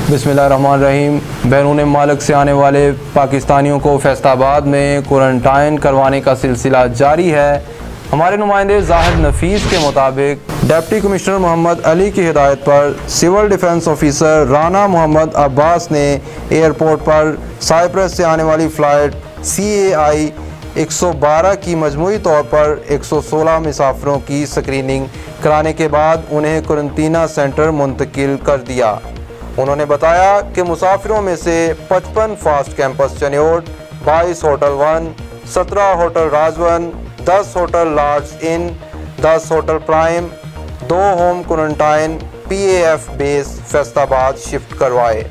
बिस्मिल्लाहिर्रहमानिर्रहीम। बैरून मुल्क से आने वाले पाकिस्तानियों को फैसलाबाद में क्वारंटाइन करवाने का सिलसिला जारी है। हमारे नुमाइंदे ज़ाहिर नफीस के मुताबिक डिप्टी कमिश्नर मोहम्मद अली की हिदायत पर civil defence officer Rana Mohammad Abbas ने एयरपोर्ट पर साइप्रस से आने वाली फ़्लाइट CAI 112 की मजमूई तौर पर 116 मुसाफिरों की स्क्रीनिंग कराने के बाद उन्हें क्वारंटीना सेंटर मुंतकिल कर दिया। उन्होंने बताया कि मुसाफिरों में से 55 fast campus Chiniot, 22 hotel 1, 17 hotel Rajwan, 10 hotel Lords Inn, 10 hotel Prime, 2 home quarantine PAF base Faisalabad shift करवाए।